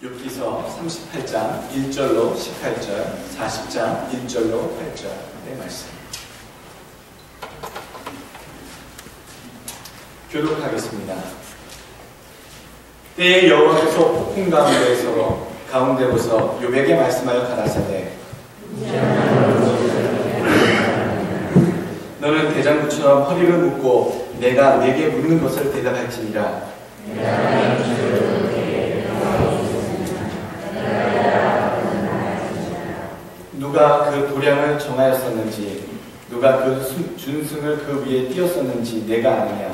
욥기서 38장 1절로 18절, 40장 1절로 8절의 말씀 교독하겠습니다. 때에 여호와께서 폭풍 가운데로서 욥에게 말씀하여 가라사대 너는 대장부처럼 허리를 묶고 내가 네게 묻는 것을 대답할지니라. 누가 그 도량을 정하였었는지 누가 그 준승을 그 위에 띄었었는지 내가 아느냐.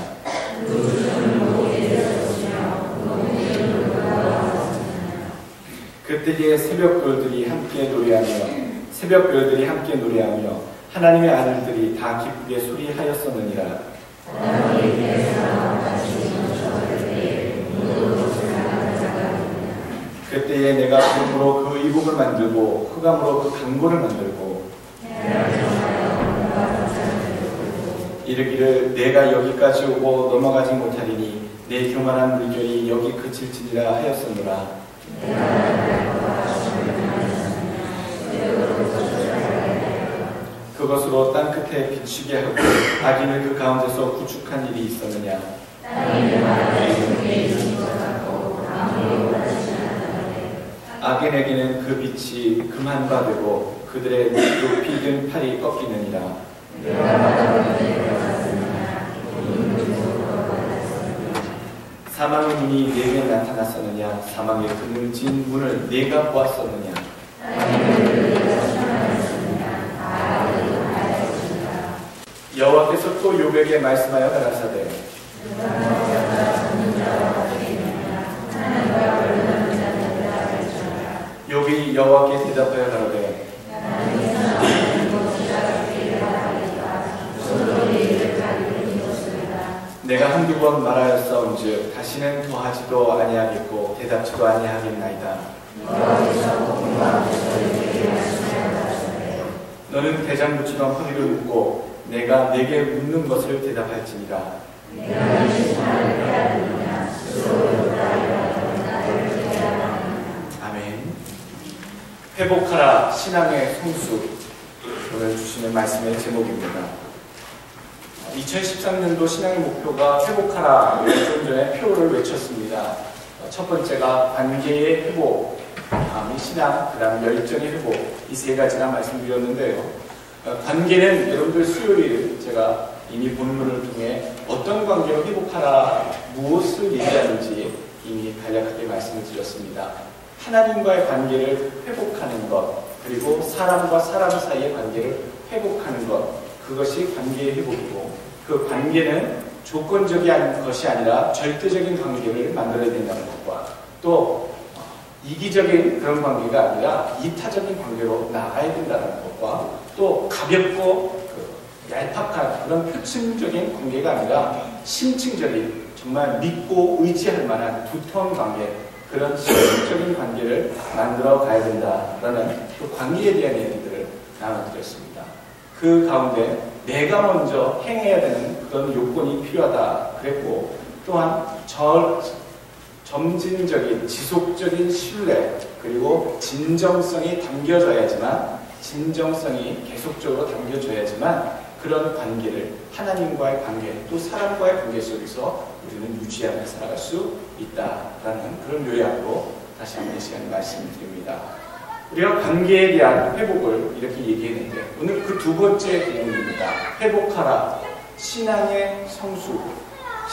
그때에 새벽별들이 함께 노래하며 하나님의 아들들이 다 기쁘게 소리하였었느니라. 그때에 내가 금으로 그 이복을 만들고 흑암으로 그 강고를 만들고 이르기를 내가 여기까지 오고 넘어가지 못하리니 내 교만한 물결이 여기 그칠지니라 하였으므라. 그것으로 땅 끝에 비추게 하고 악인을 그 가운데서 구축한 일이 있었느냐. 악인에게는 그 빛이 금한 바 되고 그들의 높이 든 팔이 꺾이느니라. 사망의 문이 내게 나타났었느냐. 사망의 그늘진 문을 내가 보았었느냐. 여호와께서 또 욥에게 말씀하여 가라사대 욥이 여호와께 대답하여 가로되 내가 한두 번 말하였사온즉 다시는 더하지도 아니하겠고 대답지도 아니하겠나이다. 너는 대장부처럼 허리를 묶고 내가 네게 묻는 것을 대답할지니라. 아멘. 회복하라 신앙의 성수, 오늘 주시는 말씀의 제목입니다. 2013년도 신앙의 목표가 회복하라. 좀 전에 표를 외쳤습니다. 첫 번째가 관계의 회복, 다음이 신앙, 그 다음 열정의 회복, 이 세 가지나 말씀드렸는데요. 관계는 여러분들 수요일 제가 이미 본문을 통해 어떤 관계로 회복하라, 무엇을 얘기하는지 이미 간략하게 말씀을 드렸습니다. 하나님과의 관계를 회복하는 것, 그리고 사람과 사람 사이의 관계를 회복하는 것, 그것이 관계의 회복이고, 그 관계는 조건적인 것이 아니라 절대적인 관계를 만들어야 된다는 것과, 또 이기적인 그런 관계가 아니라 이타적인 관계로 나가야 된다는 것과, 또 가볍고 얄팍한 그런 표층적인 관계가 아니라 심층적인, 정말 믿고 의지할 만한 두터운 관계, 그런 심층적인 관계를 만들어 가야 된다라는 그 관계에 대한 얘기들을 나눠드렸습니다. 그 가운데 내가 먼저 행해야 되는 그런 요건이 필요하다 그랬고, 또한 점진적인 지속적인 신뢰, 그리고 진정성이 담겨져야지만, 진정성이 계속적으로 담겨져야지만 그런 관계를, 하나님과의 관계, 또 사람과의 관계 속에서 우리는 유지하며 살아갈 수 있다라는 그런 요약으로 다시 한번 이 시간에 말씀드립니다. 우리가 관계에 대한 회복을 이렇게 얘기했는데, 오늘 그 두 번째 부분입니다. 회복하라, 신앙의 성수,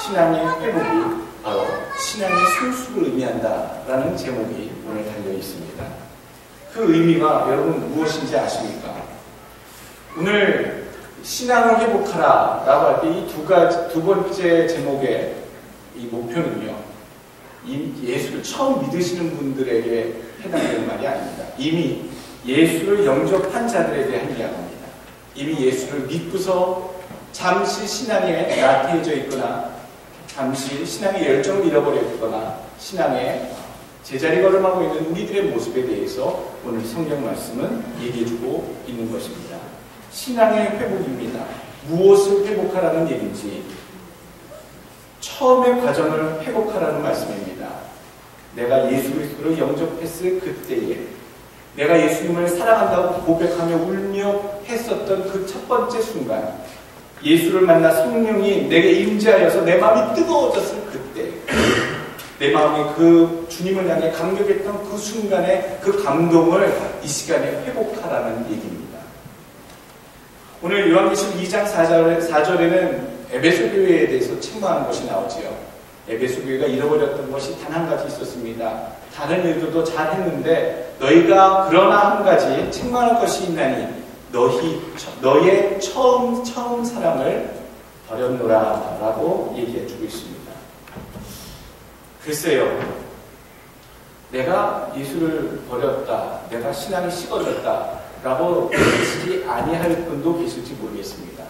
신앙의 회복이 바로 신앙의 성수를 의미한다라는 제목이 오늘 달려 있습니다. 그 의미가 여러분 무엇인지 아십니까? 오늘 신앙을 회복하라 라고 할 때 이 두 번째 제목의 이 목표는요, 예수를 처음 믿으시는 분들에게 해당되는 말이 아닙니다. 이미 예수를 영접한 자들에 대한 이야기입니다. 이미 예수를 믿고서 잠시 신앙에 나태해져 있거나, 잠시 신앙의 열정을 잃어버렸거나, 신앙에 제자리 걸음하고 있는 우리들의 모습에 대해서 오늘 성경 말씀은 얘기해주고 있는 것입니다. 신앙의 회복입니다. 무엇을 회복하라는 얘기인지, 처음의 과정을 회복하라는 말씀입니다. 내가 예수 그리스도를 영접했을 그때에 내가 예수님을 사랑한다고 고백하며 울며 했었던 그 첫 번째 순간, 예수를 만나 성령이 내게 임재하여서 내 마음이 뜨거워졌을 그때, 내 마음이 그 주님을 향해 감격했던 그 순간에 그 감동을 이 시간에 회복하라는 얘기입니다. 오늘 요한계시록 2장 4절에는 에베소 교회에 대해서 책망하는 것이 나오지요. 에베소 교회가 잃어버렸던 것이 단 한 가지 있었습니다. 다른 일들도 잘했는데 너희가 그러나 한 가지 책망할 것이 있나니 너의 처음 사랑을 버렸노라 라고 얘기해 주고 있습니다. 글쎄요, 내가 예수를 버렸다, 내가 신앙이 식어졌다 라고 외치지 아니할 분도 계실지 모르겠습니다.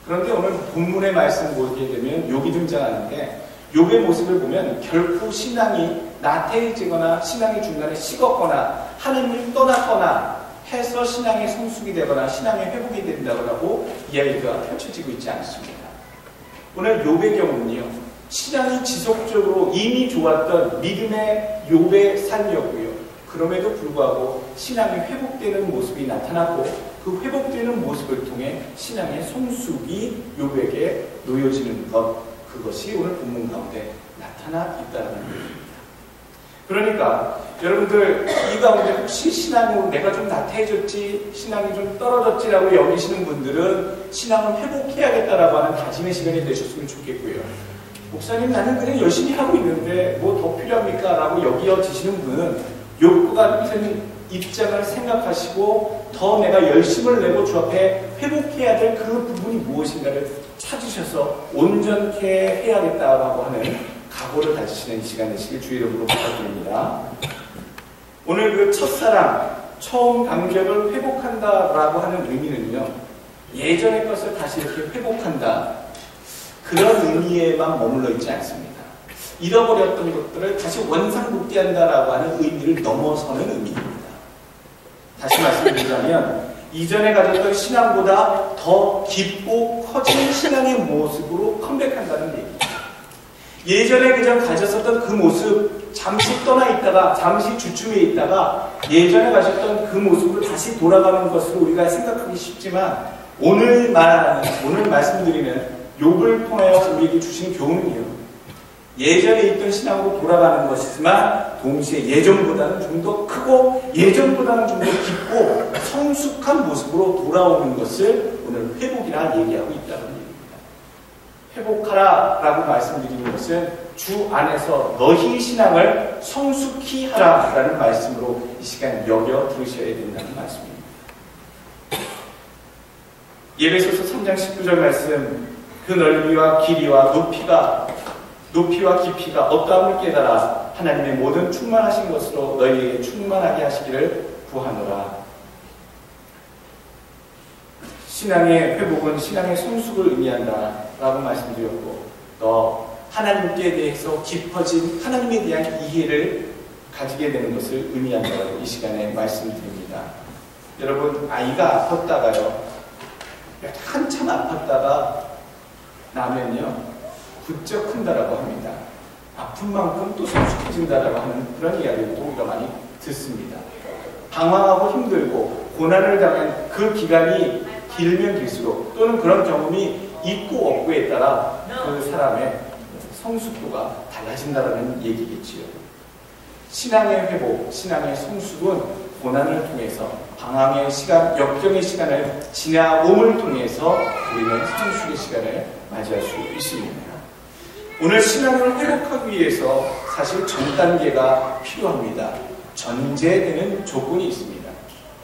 그런데 오늘 본문의 말씀 보게 되면 욥이 등장하는데, 욥의 모습을 보면 결코 신앙이 나태해지거나 신앙이 중간에 식었거나 하나님을 떠났거나 해서 신앙의 성숙이 되거나 신앙의 회복이 된다고 이야기가 펼쳐지고 있지 않습니다. 오늘 욥의 경우는요, 신앙이 지속적으로 이미 좋았던 믿음의 욥의 삶이었고요. 그럼에도 불구하고 신앙이 회복되는 모습이 나타났고, 그 회복되는 모습을 통해 신앙의 성숙이 욥에게 놓여지는 것, 그것이 오늘 본문 가운데 나타나 있다는 얘기입니다. 그러니까 여러분들 이 가운데 혹시 신앙으로 내가 좀 나태해졌지, 신앙이 좀 떨어졌지라고 여기시는 분들은 신앙을 회복해야겠다라고 하는 다짐의 시간이 되셨으면 좋겠고요. 목사님, 나는 그냥 열심히 하고 있는데 뭐 더 필요합니까? 라고 여기어지시는 분은 욥과 같은 입장을 생각하시고 더 내가 열심을 내고 주 앞에 회복해야 될 그 부분이 무엇인가를 찾으셔서 온전케 해야겠다라고 하는 각오를 다지시는 이 시간 되시길 주의 이름으로 부탁드립니다. 오늘 그 첫사랑, 처음 감격을 회복한다라고 하는 의미는요, 예전의 것을 다시 이렇게 회복한다, 그런 의미에만 머물러 있지 않습니다. 잃어버렸던 것들을 다시 원상복귀한다라고 하는 의미를 넘어서는 의미입니다. 다시 말씀드리자면 이전에 가졌던 신앙보다 더 깊고 커진 신앙의 모습으로 컴백한다는 얘기입니다. 예전에 그냥 가졌었던 그 모습, 잠시 떠나 있다가, 잠시 주춤해 있다가 예전에 가졌던 그 모습으로 다시 돌아가는 것으로 우리가 생각하기 쉽지만, 오늘 말씀드리는 욥을 통하여 우리에게 주신 교훈이요, 예전에 있던 신앙으로 돌아가는 것이지만 동시에 예전보다는 좀 더 크고 예전보다는 좀 더 깊고 성숙한 모습으로 돌아오는 것을 오늘 회복이라 얘기하고 있다는 얘기입니다. 회복하라 라고 말씀드리는 것은 주 안에서 너희 신앙을 성숙히 하라 라는 말씀으로 이 시간 여겨 들으셔야 된다는 말씀입니다. 예배소서 3장 19절 말씀, 그 넓이와 길이와 높이와 깊이가 어떠함을 깨달아 하나님의 모든 충만하신 것으로 너희에게 충만하게 하시기를 구하노라. 신앙의 회복은 신앙의 성숙을 의미한다 라고 말씀드렸고, 또 하나님께 대해서 깊어진 하나님에 대한 이해를 가지게 되는 것을 의미한다고 이 시간에 말씀드립니다. 여러분, 아이가 아팠다가요, 한참 아팠다가 나면요 부쩍 큰다라고 합니다. 아픈 만큼 또 성숙해진다라고 하는 그런 이야기를 우리가 많이 듣습니다. 방황하고 힘들고 고난을 당한 그 기간이 길면 길수록, 또는 그런 경험이 있고 없고에 따라 그 사람의 성숙도가 달라진다라는 얘기겠지요. 신앙의 회복, 신앙의 성숙은 고난을 통해서, 방황의 시간, 역경의 시간을 지나옴을 통해서 우리는 성숙의 시간을 맞이할 수 있습니다. 오늘 신앙을 회복하기 위해서 사실 전 단계가 필요합니다. 전제되는 조건이 있습니다.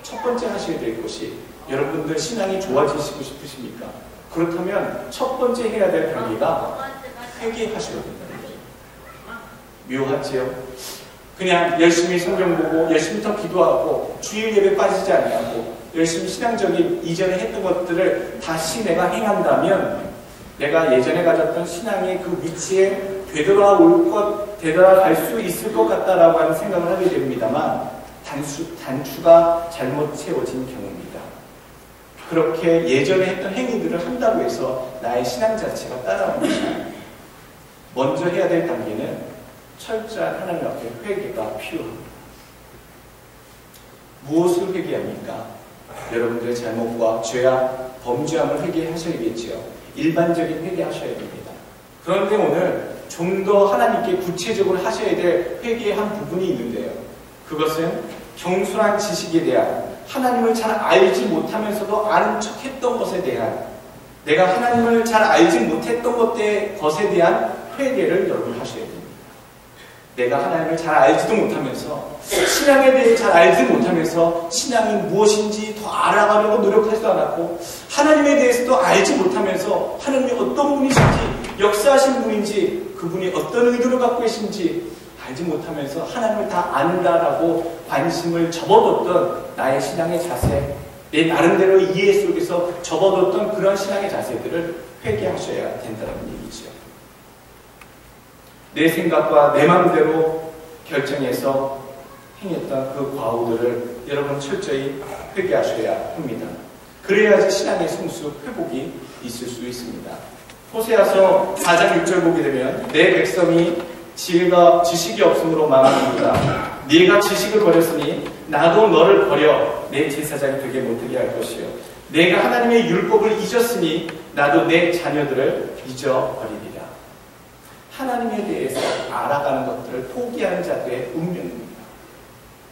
첫 번째 하셔야 될 것이, 여러분들 신앙이 좋아지시고 싶으십니까? 그렇다면 첫 번째 해야 될 단계가 회개하셔야 된다는 거예요. 묘하지요? 그냥 열심히 성경 보고 열심히 더 기도하고 주일 예배 빠지지 아니하고 열심히 신앙적인 이전에 했던 것들을 다시 내가 행한다면 내가 예전에 가졌던 신앙의 그 위치에 되돌아갈 수 있을 것 같다라고 하는 생각을 하게 됩니다만, 단추가 잘못 채워진 경우입니다. 그렇게 예전에 했던 행위들을 한다고 해서 나의 신앙 자체가 따라오는 것입니다. 먼저 해야 될 단계는 철저한 하나님 앞에 회개가 필요합니다. 무엇을 회개합니까? 여러분들의 잘못과 죄악, 범죄함을 회개하셔야겠지요. 일반적인 회개하셔야 됩니다. 그런데 오늘 좀 더 하나님께 구체적으로 하셔야 될 회개의 한 부분이 있는데요. 그것은 경솔한 지식에 대한, 하나님을 잘 알지 못하면서도 아는 척했던 것에 대한, 내가 하나님을 잘 알지 못했던 것에 대한 회개를 여러분 하셔야 됩니다. 내가 하나님을 잘 알지도 못하면서, 신앙에 대해 잘 알지 못하면서 신앙이 무엇인지 더 알아가려고 노력하지도 않았고, 하나님에 대해서도 알지 못하면서 하나님이 어떤 분이신지, 역사하신 분인지, 그분이 어떤 의도를 갖고 계신지 알지 못하면서 하나님을 다 안다라고 관심을 접어뒀던 나의 신앙의 자세, 내 나름대로 이해 속에서 접어뒀던 그런 신앙의 자세들을 회개하셔야 된다는 얘기죠. 내 생각과 내 마음대로 결정해서 행했던 그 과오들을 여러분 철저히 회개하셔야 합니다. 그래야지 신앙의 성수, 회복이 있을 수 있습니다. 호세아서 4장 6절 보게 되면 내 백성이 지혜가 지식이 없음으로 망하는구나. 네가 지식을 버렸으니 나도 너를 버려 내 제사장이 되게 못하게 할 것이요. 내가 하나님의 율법을 잊었으니 나도 내 자녀들을 잊어버리리라. 하나님에 대해서 알아가는 것들을 포기하는 자들의 운명입니다.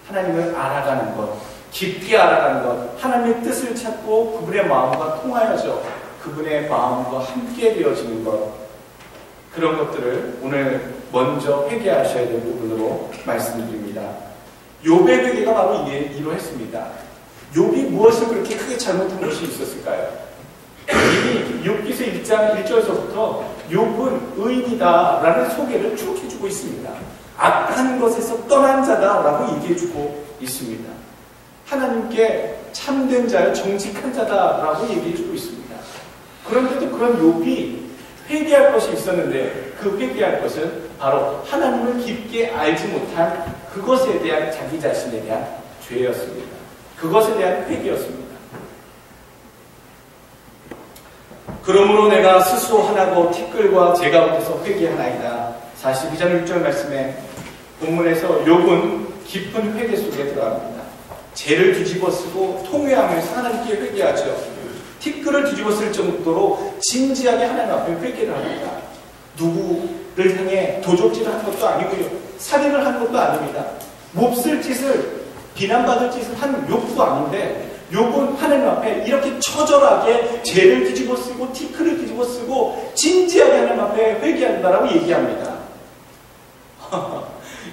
하나님을 알아가는 것, 깊이 알아가는 것, 하나님의 뜻을 찾고 그분의 마음과 통하여져 그분의 마음과 함께 되어지는 것, 그런 것들을 오늘 먼저 회개하셔야 될 부분으로 말씀드립니다. 욥의 회개가 바로 이러했습니다. 욥이 무엇을 그렇게 크게 잘못한 것이 있었을까요? 이미 욥기서 1장 1절에서부터 욥은 의인이다라는 소개를 쭉 해주고 있습니다. 악한 것에서 떠난 자다라고 얘기해주고 있습니다. 하나님께 참된 자요, 정직한 자다라고 얘기해주고 있습니다. 그런데도 그런 욥이 회개할 것이 있었는데 그 회개할 것은 바로 하나님을 깊게 알지 못한 그것에 대한 자기 자신에 대한 죄였습니다. 그것에 대한 회개였습니다. 그러므로 내가 스스로 하나고 티끌과 재가 못해서 회개하나이다. 42장 6절 말씀에 본문에서 욥은 깊은 회개 속에 들어갑니다. 죄를 뒤집어 쓰고 통회하면서 하나님께 회개하죠. 티끌을 뒤집어 쓸 정도로 진지하게 하나님 앞에 회개를 합니다. 누구를 향해 도적질을 한 것도 아니고요. 살인을 한 것도 아닙니다. 몹쓸 짓을, 비난받을 짓을 한 욥도 아닌데 욥은 하나님 앞에 이렇게 처절하게 죄를 뒤집어 쓰고 티끌을 뒤집어 쓰고 진지하게 하나님 앞에 회개한다라고 얘기합니다.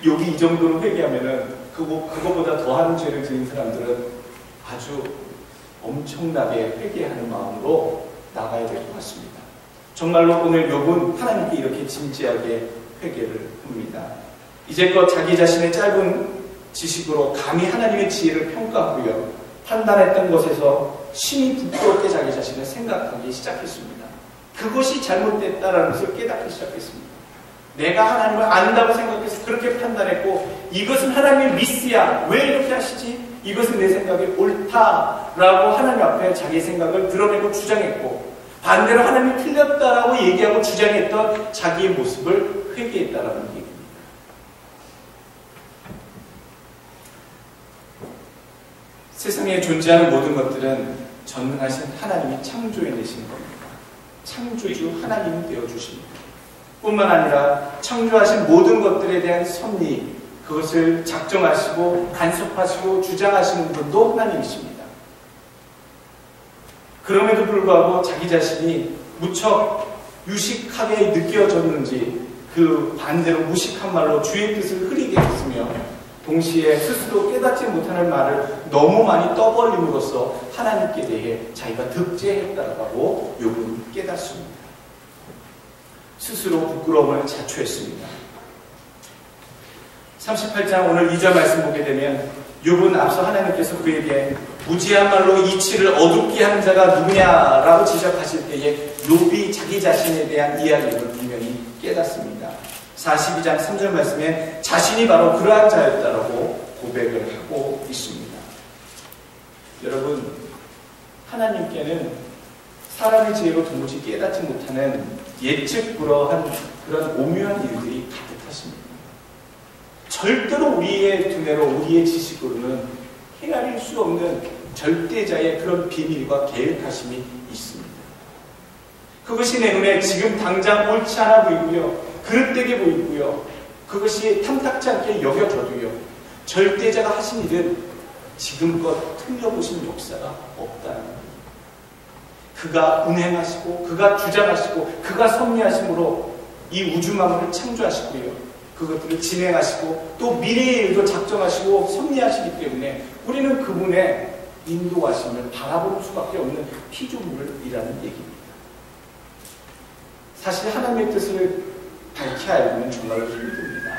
욥이 이 정도로 회개하면은 그거보다 더한 죄를 지은 사람들은 아주 엄청나게 회개하는 마음으로 나가야 될 것 같습니다. 정말로 오늘 욥은 하나님께 이렇게 진지하게 회개를 합니다. 이제껏 자기 자신의 짧은 지식으로 감히 하나님의 지혜를 평가하고요. 판단했던 것에서 심히 부끄럽게 자기 자신을 생각하기 시작했습니다. 그것이 잘못됐다라는 것을 깨닫기 시작했습니다. 내가 하나님을 안다고 생각해서 그렇게 판단했고, 이것은 하나님의 미스야, 왜 이렇게 하시지? 이것은 내 생각이 옳다라고 하나님 앞에 자기 생각을 드러내고 주장했고, 반대로 하나님이 틀렸다라고 얘기하고 주장했던 자기의 모습을 회개했다라는 얘기입니다. 세상에 존재하는 모든 것들은 전능하신 하나님이 창조해내신 겁니다. 창조주 하나님이 되어주십니다. 뿐만 아니라 창조하신 모든 것들에 대한 섭리, 그것을 작정하시고 간섭하시고 주장하시는 분도 하나님이십니다. 그럼에도 불구하고 자기 자신이 무척 유식하게 느껴졌는지 그 반대로 무식한 말로 주의 뜻을 흐리게 했으며, 동시에 스스로 깨닫지 못하는 말을 너무 많이 떠벌림으로써 하나님께 대해 자기가 득죄했다고 욥은 깨닫습니다. 스스로 부끄러움을 자초했습니다. 38장 오늘 2절 말씀 보게 되면 욥은 앞서 하나님께서 그에게 무지한 말로 이치를 어둡게 하는 자가 누구냐라고 지적하실 때에 욥이 자기 자신에 대한 이야기를 분명히 깨닫습니다. 42장 3절 말씀에 자신이 바로 그러한 자였다라고 고백을 하고 있습니다. 여러분, 하나님께는 사람의 지혜로 도무지 깨닫지 못하는 예측 불허한 그런 오묘한 일들이 가득하십니다. 절대로 우리의 두뇌로 우리의 지식으로는 헤아릴 수 없는 절대자의 그런 비밀과 계획하심이 있습니다. 그것이 내 눈에 지금 당장 옳지 않아 보이고요, 그릇되게 보이고요, 그것이 탐탁지 않게 여겨져도요, 절대자가 하신 일은 지금껏 틀려보신 역사가 없다는 겁니다. 그가 운행하시고 그가 주장하시고 그가 섭리하심으로 이 우주 만물을 창조하시고요, 그것들을 진행하시고 또 미래의 일도 작정하시고 섭리하시기 때문에 우리는 그분의 인도하심을 바라볼 수밖에 없는 피조물이라는 얘기입니다. 사실 하나님의 뜻을 밝히 알기는 정말로 힘듭니다.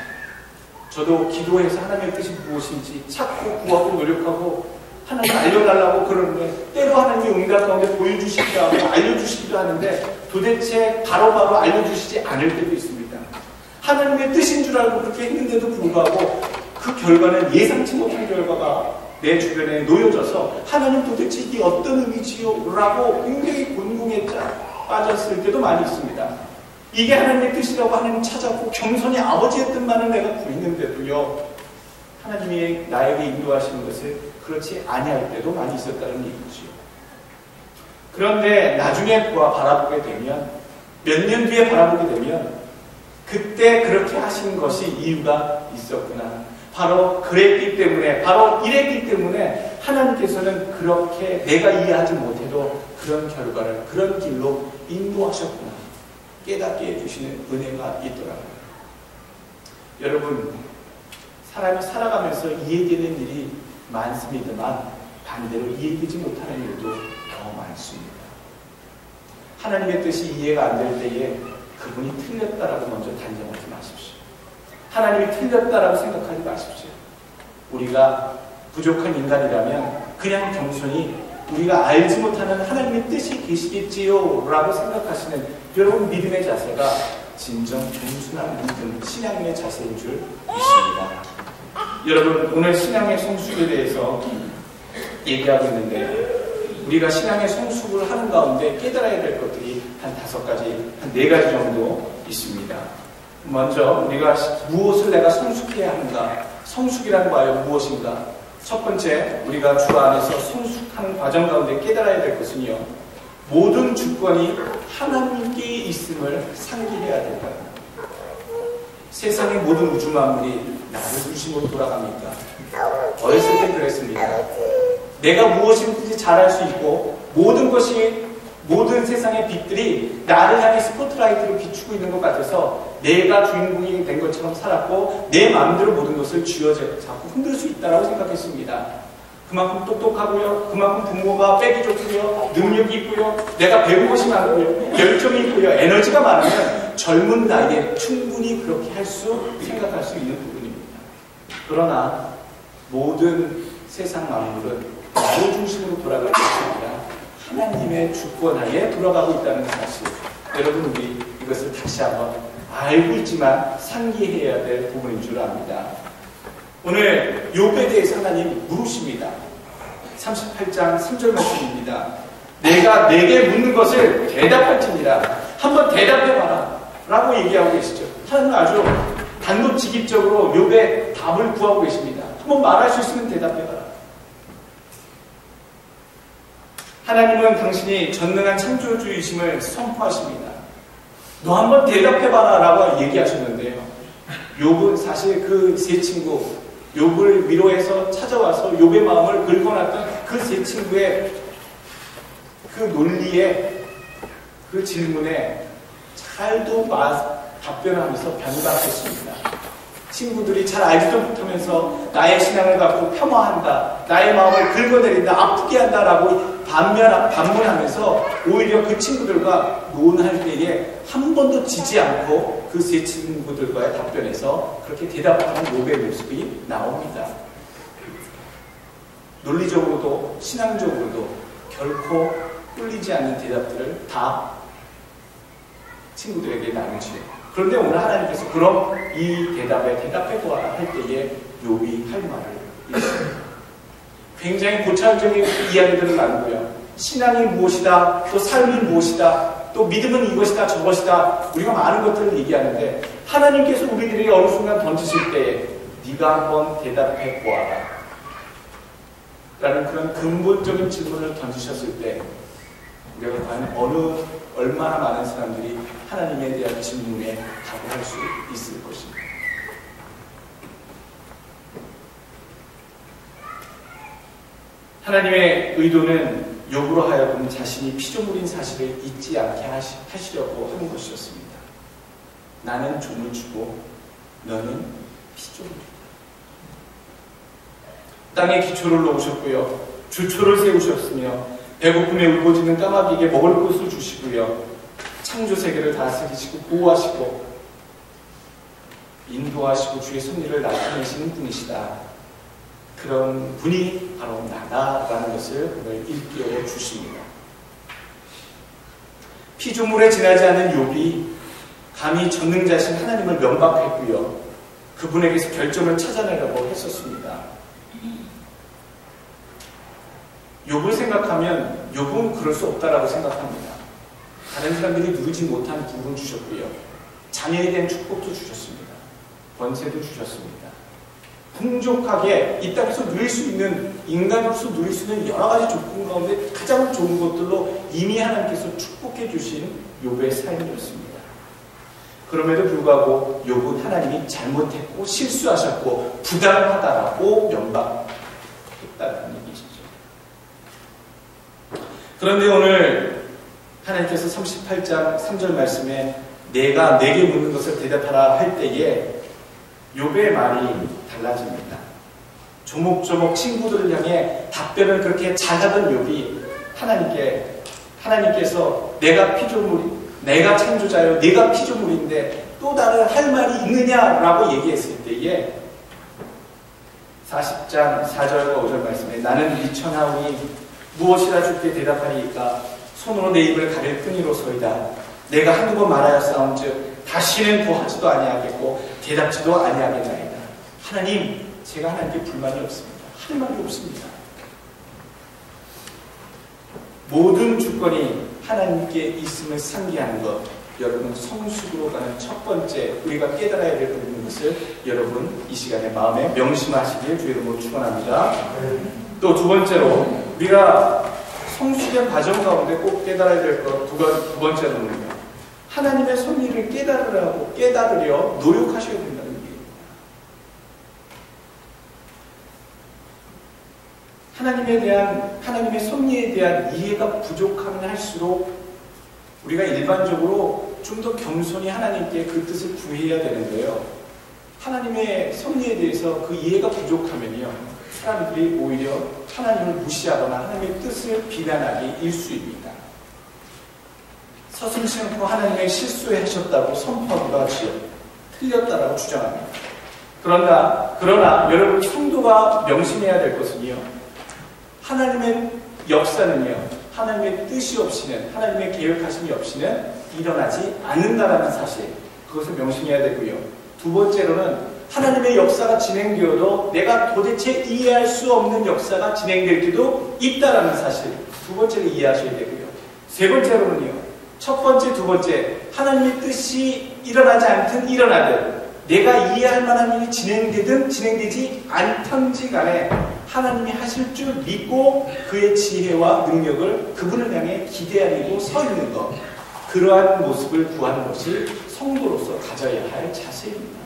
저도 기도해서 하나님의 뜻이 무엇인지 찾고 구하고 노력하고 하나님 알려달라고 그러는데 때로 하나님이 응답 가운데 보여주시기도 하고 알려주시기도 하는데 도대체 바로바로 알려주시지 않을 때도 있습니다. 하나님의 뜻인 줄 알고 그렇게 했는데도 불구하고 그 결과는 예상치 못한 결과가 내 주변에 놓여져서 하나님 도대체 이게 어떤 의미지요? 라고 굉장히 곤궁에 빠졌을 때도 많이 있습니다. 이게 하나님의 뜻이라고 하나님 찾아보고 겸손히 아버지의 뜻만을 내가 부리는데도요, 하나님이 나에게 인도하시는 것을 그렇지 아니할 때도 많이 있었다는 얘기죠. 그런데 나중에 바라보게 되면, 몇 년 뒤에 바라보게 되면 그때 그렇게 하신 것이 이유가 있었구나, 바로 그랬기 때문에, 바로 이랬기 때문에 하나님께서는 그렇게 내가 이해하지 못해도 그런 결과를 그런 길로 인도하셨구나 깨닫게 해주시는 은혜가 있더라고요. 여러분, 사람이 살아가면서 이해되는 일이 많습니다만 반대로 이해되지 못하는 일도 더 많습니다. 하나님의 뜻이 이해가 안 될 때에 그분이 틀렸다라고 먼저 단정하지 마십시오. 하나님이 틀렸다라고 생각하지 마십시오. 우리가 부족한 인간이라면 그냥 겸손히 우리가 알지 못하는 하나님의 뜻이 계시겠지요 라고 생각하시는 여러분 믿음의 자세가 진정 겸손한 믿음, 신앙의 자세인 줄 믿습니다. 여러분, 오늘 신앙의 성숙에 대해서 얘기하고 있는데 우리가 신앙의 성숙을 하는 가운데 깨달아야 될 것들이 한 5가지, 한 4가지 정도 있습니다. 먼저 우리가 무엇을 내가 성숙해야 하는가, 성숙이란 과연 무엇인가? 첫 번째, 우리가 주 안에서 성숙하는 과정 가운데 깨달아야 될 것은요, 모든 주권이 하나님께 있음을 상기해야 된다. 세상의 모든 우주 만물이 나를 중심으로 돌아갑니까? 어렸을 때 그랬습니다. 내가 무엇인지 잘할 수 있고 모든 세상의 빛들이 나를 향해 스포트라이트를 비추고 있는 것 같아서 내가 주인공이 된 것처럼 살았고 내 마음대로 모든 것을 쥐어잡고 흔들 수 있다고 생각했습니다. 그만큼 똑똑하고요, 그만큼 부모가 빼기 좋고요, 능력이 있고요, 내가 배운 것이 많고요, 열정이 있고요, 에너지가 많으면 젊은 나이에 충분히 그렇게 생각할 수 있는 부분입니다. 그러나 모든 세상 만물은 나를 중심으로 돌아가는 것이 아니라 하나님의 주권하에 돌아가고 있다는 사실, 여러분 우리 이것을 다시 한번 알고 있지만 상기해야 될 부분인 줄 압니다. 오늘 욥에 대해서 하나님 물으십니다. 38장 3절 말씀입니다. 내가 내게 묻는 것을 대답할지니라. 한번 대답해봐라 라고 얘기하고 계시죠. 하나님은 아주 단도직입적으로 욥의 답을 구하고 계십니다. 한번 말할 수 있으면 대답해봐라. 하나님은 당신이 전능한 창조주이심을 선포하십니다. 너 한번 대답해봐라 라고 얘기하셨는데요, 욥은 사실 그 세 친구, 욥을 위로해서 찾아와서 욥의 마음을 긁어놨던 그 세 친구의 그 논리에, 그 질문에 잘도 답변을 하면서 변답했습니다. 친구들이 잘 알지도 못하면서 나의 신앙을 갖고 폄하한다, 나의 마음을 긁어내린다, 아프게 한다 라고 반문하면서 오히려 그 친구들과 논할 때에 한 번도 지지 않고 그 세 친구들과의 답변에서 그렇게 대답하는 욥의 모습이 나옵니다. 논리적으로도 신앙적으로도 결코 꿀리지 않는 대답들을 다 친구들에게 나누지요. 그런데 오늘 하나님께서 그럼 이 대답에 대답해보아라 할 때에 욥이 할 말을 있습니다. 굉장히 고차원적인 이야기들을 나누고요, 신앙이 무엇이다, 또 삶이 무엇이다, 또 믿음은 이것이다 저것이다, 우리가 많은 것들을 얘기하는데 하나님께서 우리들이 어느 순간 던지실 때에 네가 한번 대답해 보아라 라는 그런 근본적인 질문을 던지셨을 때 우리가 과연 얼마나 많은 사람들이 하나님에 대한 질문에 답을 할 수 있을 것입니다. 하나님의 의도는 욥으로 하여금 자신이 피조물인 사실을 잊지 않게 하시려고 하는 것이었습니다. 나는 종을 주고 너는 피조물이다. 땅에 기초를 놓으셨고요. 주초를 세우셨으며 배고픔에 울부짖는 까마귀에게 먹을 것을 주시고요. 창조 세계를 다스리시고 보호하시고 인도하시고 주의 섭리를 나타내시는 분이시다. 그런 분이 바로 나다라는 것을 오늘 일깨워 주십니다. 피조물에 지나지 않는 욥이 감히 전능자신 하나님을 면박했고요. 그분에게서 결점을 찾아내려고 했었습니다. 욥을 생각하면 욥은 그럴 수 없다라고 생각합니다. 다른 사람들이 누리지 못한 부분을 주셨고요. 자녀에 대한 축복도 주셨습니다. 권세도 주셨습니다. 풍족하게 이 땅에서 누릴 수 있는, 인간으로서 누릴 수 있는 여러 가지 조건 가운데 가장 좋은 것들로 이미 하나님께서 축복해 주신 욥의 삶이었습니다. 그럼에도 불구하고 욥은 하나님이 잘못했고 실수하셨고 부당하다라고 면박했다는 얘기죠. 그런데 오늘 하나님께서 38장 3절 말씀에 내가 내게 묻는 것을 대답하라 할 때에 욥의 말이 달라집니다. 조목조목 친구들을 향해 답변을 그렇게 잘하던 욥이 하나님께서 내가 피조물이, 내가 창조자요, 내가 피조물인데 또 다른 할 말이 있느냐라고 얘기했을 때에 40장 4절과 5절 말씀에 나는 미천하오니 무엇이라 주께 대답하리이까 손으로 내 입을 가릴 뿐이로소이다. 내가 한두 번 말하였사온즉 다시는 더하지도 아니하겠고 대답지도 아니하겠나이다. 하나님, 제가 하나님께 불만이 없습니다. 할 말이 없습니다. 모든 주권이 하나님께 있음을 상기하는 것, 여러분 성숙으로 가는 첫 번째 우리가 깨달아야 될 부분인 것을 여러분 이 시간에 마음에 명심하시길 주의 이름으로 축원합니다. 또 두 번째로 우리가 성숙의 과정 가운데 꼭 깨달아야 될 것 두 번째로는요, 하나님의 섭리를 깨달으려 노력하셔야 된다는 얘기입니다. 하나님의 섭리에 대한 이해가 부족하면 할수록 우리가 일반적으로 좀 더 겸손히 하나님께 그 뜻을 구해야 되는데요. 하나님의 섭리에 대해서 그 이해가 부족하면요, 사람들이 오히려 하나님을 무시하거나 하나님의 뜻을 비난하기 일쑤입니다. 서슴지 않고 하나님의 실수하셨다고 선포하기도 하지요. 틀렸다라고 주장합니다. 그러나 여러분 성도가 명심해야 될 것은요, 하나님의 역사는요, 하나님의 뜻이 없이는, 하나님의 계획하심이 없이는 일어나지 않는다라는 사실, 그것을 명심해야 되고요. 두 번째로는 하나님의 역사가 진행되어도 내가 도대체 이해할 수 없는 역사가 진행될 때도 있다라는 사실, 두 번째로 이해하셔야 되고요. 세 번째로는요, 첫 번째, 두 번째, 하나님의 뜻이 일어나지 않든 일어나든 내가 이해할 만한 일이 진행되든 진행되지 않던지 간에 하나님이 하실 줄 믿고 그의 지혜와 능력을 그분을 향해 기대하고 서 있는 것, 그러한 모습을 구하는 것이 성도로서 가져야 할 자세입니다.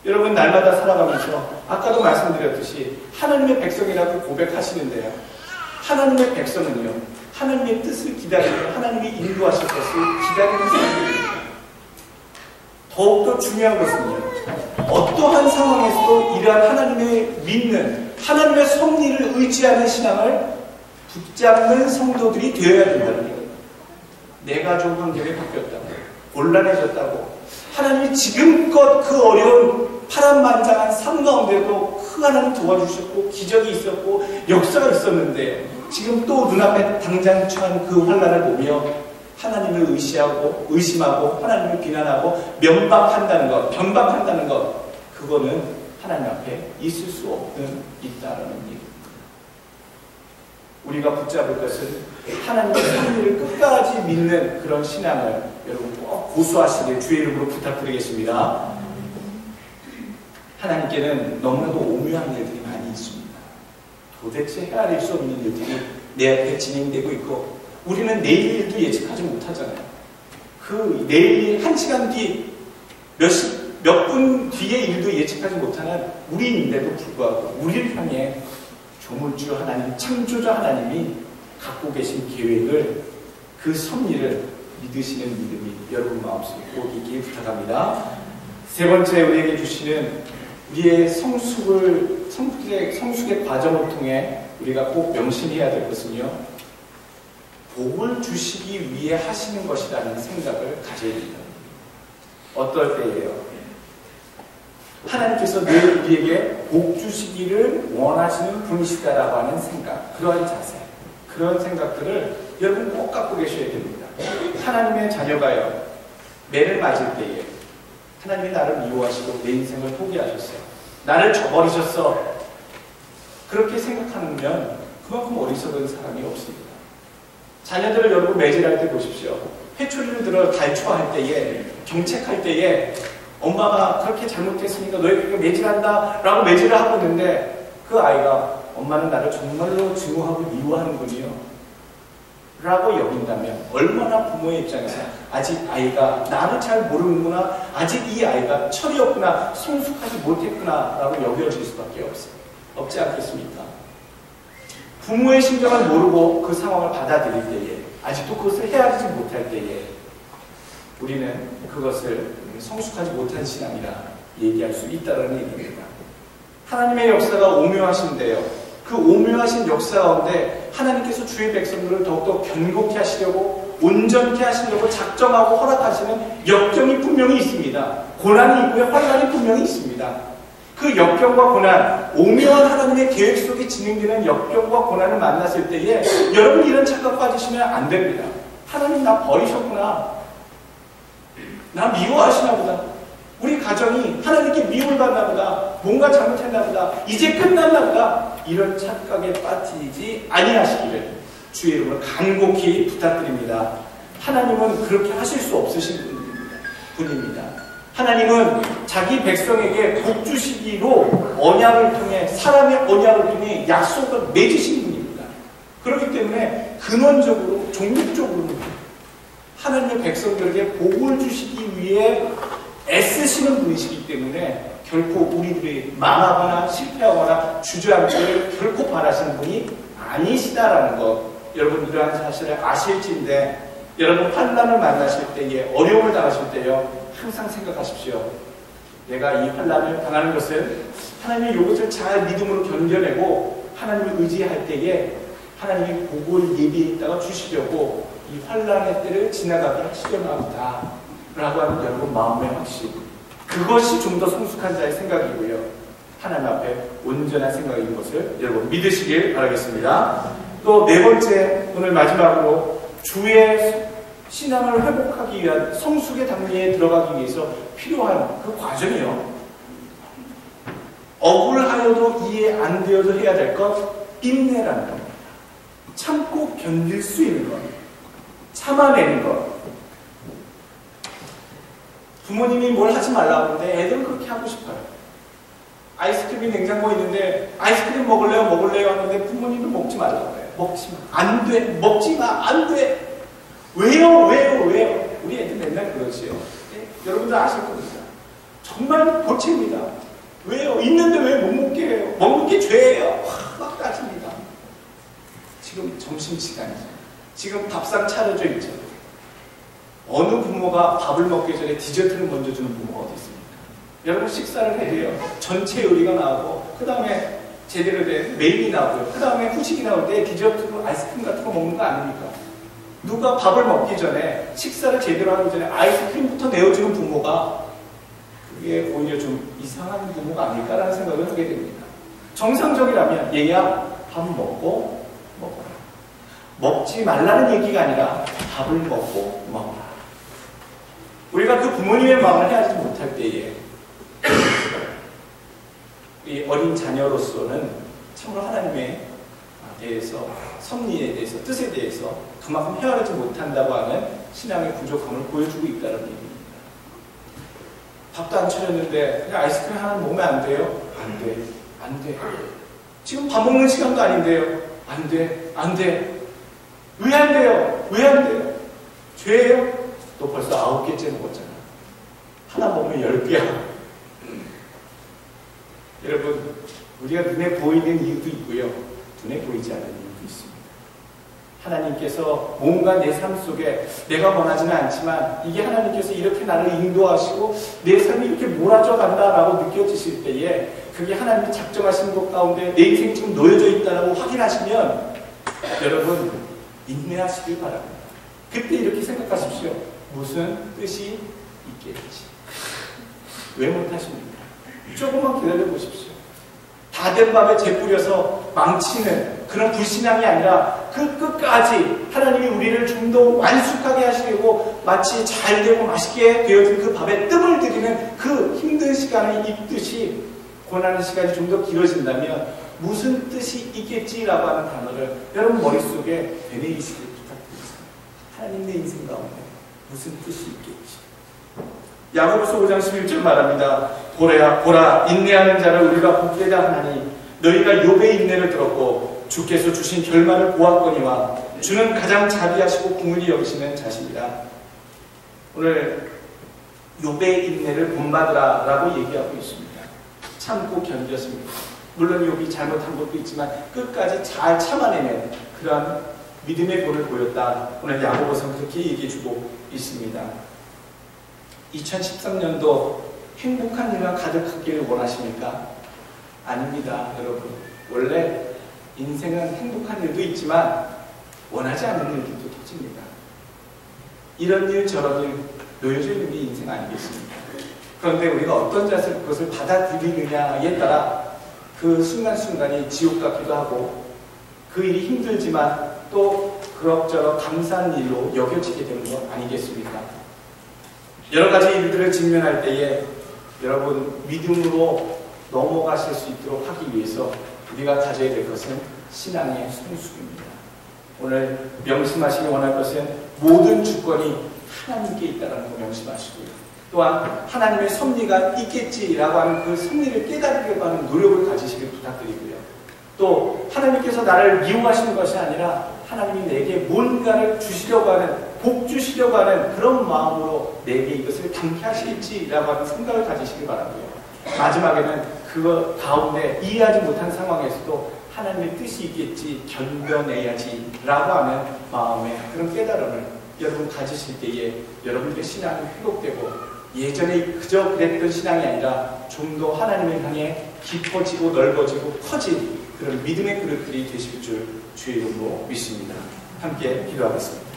여러분 날마다 살아가면서 아까도 말씀드렸듯이 하나님의 백성이라고 고백하시는데요, 하나님의 백성은요, 하나님의 뜻을 기다리고 하나님이 인도하실 것을 기다리는 사람들입니다. 더욱더 중요한 것은요, 어떠한 상황에서도 이러한 하나님의 믿는, 하나님의 섭리를 의지하는 신앙을 붙잡는 성도들이 되어야 된다는 거예요. 내가 좀 환경이 바뀌었다고, 곤란해졌다고, 하나님이 지금껏 그 어려운 파란만장한 삶 가운데도 그 하나님 도와주셨고 기적이 있었고 역사가 있었는데 지금 또 눈앞에 당장 처한 그 환난을 보며 하나님을 의심하고 하나님을 비난하고 변박한다는 것, 그거는 하나님 앞에 있을 수 없는 있다라는 얘기입니다. 우리가 붙잡을 것은 하나님의 섭리를 끝까지 믿는 그런 신앙을 여러분 꼭 고수하시길 주의 이름으로 부탁드리겠습니다. 하나님께는 너무나도 오묘한 일들이 많이 있습니다. 도대체 헤아릴 수 없는 일들이 내 앞에 진행되고 있고, 우리는 내일 일도 예측하지 못하잖아요. 그 내일 1시간 뒤, 몇 분 뒤의 일도 예측하지 못하는 우리인데도 불구하고 우리를 향해 조물주 하나님, 창조자 하나님이 갖고 계신 계획을, 그 섭리를 믿으시는 믿음이 여러분 마음속에 꼭 있기를 부탁합니다. 세 번째 우리에게 주시는 우리의 성숙의 과정을 통해 우리가 꼭 명심해야 될 것은요, 복을 주시기 위해 하시는 것이라는 생각을 가져야 됩니다. 어떨 때예요? 하나님께서 늘 우리에게 복 주시기를 원하시는 분이시다라고 하는 생각, 그러한 자세, 그런 생각들을 여러분 꼭 갖고 계셔야 됩니다. 하나님의 자녀가요, 매를 맞을 때에 하나님이 나를 미워하시고 내 인생을 포기하셨어요. 나를 저버리셨어. 그렇게 생각하면 그만큼 어리석은 사람이 없습니다. 자녀들을 여러분 매질할 때 보십시오. 회초리를 들어 달초할 때에, 경책할 때에 엄마가 그렇게 잘못했으니까 너희에게 매질한다 라고 매질을 하고 있는데, 그 아이가 엄마는 나를 정말로 증오하고 미워하는군요 라고 여긴다면, 얼마나 부모의 입장에서 아직 아이가 나를 잘 모르는구나, 아직 이 아이가 철이 없구나, 성숙하지 못했구나 라고 여겨질 수밖에 없지 않겠습니까? 부모의 심정을 모르고 그 상황을 받아들일 때에, 아직도 그것을 헤아리지 못할 때에 우리는 그것을 성숙하지 못한 신앙이라 얘기할 수 있다는 얘기입니다. 하나님의 역사가 오묘하신데요, 그 오묘하신 역사 가운데 하나님께서 주의 백성들을 더욱더 견고케 하시려고, 온전케 하시려고 작정하고 허락하시는 역경이 분명히 있습니다. 고난이 있고요, 환난이 분명히 있습니다. 그 역경과 고난, 오묘한 하나님의 계획 속에 진행되는 역경과 고난을 만났을 때에 여러분 이런 착각 빠지시면 안 됩니다. 하나님 나 버리셨구나, 나 미워하시나 보다, 우리 가정이 하나님께 미움을 받나 보다, 뭔가 잘못했나 보다, 이제 끝났나 보다, 이런 착각에 빠지지 아니하시기를 주의 이름으로 간곡히 부탁드립니다. 하나님은 그렇게 하실 수 없으신 분입니다. 하나님은 자기 백성에게 복 주시기로 언약을 통해, 사람의 언약을 통해 약속을 맺으신 분입니다. 그렇기 때문에 근원적으로, 종교적으로 하나님의 백성들에게 복을 주시기 위해 애쓰시는 분이시기 때문에 결코 우리들이 망하거나 실패하거나 주저앉기를 결코 바라시는 분이 아니시다라는 것, 여러분 이러한 사실을 아실지인데, 여러분 환난을 만나실 때에, 어려움을 당하실 때요, 항상 생각하십시오. 내가 이 환난을 당하는 것은 하나님이 이것을 잘 믿음으로 견뎌내고 하나님을 의지할 때에 하나님이 복을 예비해 있다가 주시려고 이 환난의 때를 지나가게 하시려나 보다 라고 하는 여러분 마음의 확신, 그것이 좀 더 성숙한 자의 생각이고요, 하나님 앞에 온전한 생각인 것을 여러분 믿으시길 바라겠습니다. 또 네 번째, 오늘 마지막으로 주의 신앙을 회복하기 위한 성숙의 단계에 들어가기 위해서 필요한 그 과정이요, 억울하여도 이해 안 되어도 해야 될 것, 인내라는 겁니다. 참고 견딜 수 있는 것, 참아내는 것. 부모님이 뭘 하지 말라고 하는데 애들은 그렇게 하고 싶어요. 아이스크림이 냉장고에 있는데 아이스크림 먹을래요? 하는데 부모님도 먹지 말라고 해요. 먹지 마. 안 돼. 먹지 마. 안 돼. 왜요? 우리 애들 맨날 그러지요. 네? 여러분들 아실 겁니다. 정말 고칩니다. 왜요? 있는데 왜 못 먹게 해요? 먹는 게 죄예요. 막 따집니다. 지금 점심시간이죠. 지금 밥상 차려져 있죠. 어느 부모가 밥을 먹기 전에 디저트를 먼저 주는 부모가 어디 있습니까? 여러분 식사를 해도요, 전체 요리가 나오고 그 다음에 제대로 된 메인이 나오고요, 그 다음에 후식이 나올 때 디저트로 아이스크림 같은 거 먹는 거 아닙니까? 누가 밥을 먹기 전에, 식사를 제대로 하기 전에 아이스크림부터 내어주는 부모가, 그게 오히려 좀 이상한 부모가 아닐까라는 생각을 하게 됩니다. 정상적이라면 얘야 밥 먹고 먹어라. 먹지 말라는 얘기가 아니라 밥을 먹고 먹어라. 우리가 그 부모님의 마음을 헤아리지 못할 때에 이 어린 자녀로서는 참으로 하나님에 대해서, 섭리에 대해서, 뜻에 대해서 그만큼 헤아리지 못한다고 하는 신앙의 부족함을 보여주고 있다는 얘기입니다. 밥도 안 차렸는데 그냥 아이스크림 하나 먹으면 안 돼요? 안 돼. 안 돼. 지금 밥 먹는 시간도 아닌데요? 안 돼. 안 돼. 왜 안 돼요? 왜 안 돼요? 죄예요? 너 벌써 9개째 먹었잖아. 하나 먹으면 10개야. 여러분, 우리가 눈에 보이는 이유도 있고요. 눈에 보이지 않는 이유도 있습니다. 하나님께서 뭔가 내 삶 속에 내가 원하지는 않지만 이게 하나님께서 이렇게 나를 인도하시고 내 삶이 이렇게 몰아져 간다라고 느껴지실 때에 그게 하나님이 작정하신 것 가운데 내 인생이 지금 놓여져 있다고 확인하시면 여러분 인내하시길 바랍니다. 그때 이렇게 생각하십시오. 무슨 뜻이 있겠지. 왜 못하십니까? 조금만 기다려 보십시오. 다 된 밥에 재 뿌려서 망치는 그런 불신앙이 아니라 그 끝까지 하나님이 우리를 좀 더 완숙하게 하시려고 마치 잘 되고 맛있게 되어진 그 밥에 뜸을 들이는 그 힘든 시간을 입듯이 고난의 시간이 좀 더 길어진다면 무슨 뜻이 있겠지라고 하는 단어를 여러분 머릿속에 되뇌이시길 부탁드립니다. 하나님 내 인생 가운데 무슨 뜻이 있겠지. 야고보서 5장 11절 말합니다. 보라 인내하는 자를 우리가 복되다 하나니 너희가 욥의 인내를 들었고 주께서 주신 결말을 보았거니와 주는 가장 자비하시고 긍휼히 여기시는 자십니다. 오늘 욥의 인내를 본받으라 라고 얘기하고 있습니다. 참고 견뎠습니다. 물론 욥이 잘못한 것도 있지만 끝까지 잘 참아내는 그런 믿음의 본을 보였다. 오늘 야고보서는 그렇게 얘기해주고 있습니다. 2013년도 행복한 일만 가득하기를 원하십니까? 아닙니다, 여러분. 원래 인생은 행복한 일도 있지만 원하지 않는 일들도 터집니다. 이런 일 저런 일 놓여져 있는 게 인생 아니겠습니까? 그런데 우리가 어떤 자세로 그것을 받아들이느냐에 따라 그 순간순간이 지옥 같기도 하고 그 일이 힘들지만 또 그럭저럭 감사한 일로 여겨지게 되는 것 아니겠습니까? 여러 가지 일들을 직면할 때에 여러분 믿음으로 넘어가실 수 있도록 하기 위해서 우리가 가져야 될 것은 신앙의 성숙입니다. 오늘 명심하시기 원할 것은 모든 주권이 하나님께 있다는 거 명심하시고요. 또한 하나님의 섭리가 있겠지라고 하는 그 섭리를 깨달으려고 하는 노력을 가지시길 부탁드리고요. 또 하나님께서 나를 미워하시는 것이 아니라 하나님이 내게 뭔가를 주시려고 하는, 복 주시려고 하는 그런 마음으로 내게 이것을 담게 하실지라고 하는 생각을 가지시길 바라고요. 마지막에는 그 가운데 이해하지 못한 상황에서도 하나님의 뜻이 있겠지, 견뎌내야지 라고 하는 마음의 그런 깨달음을 여러분 가지실 때에 여러분의 신앙이 회복되고 예전에 그저 그랬던 신앙이 아니라 좀 더 하나님을 향해 깊어지고 넓어지고 커진 그런 믿음의 그릇들이 되실 줄 주의 이름으로 믿습니다. 함께 기도하겠습니다.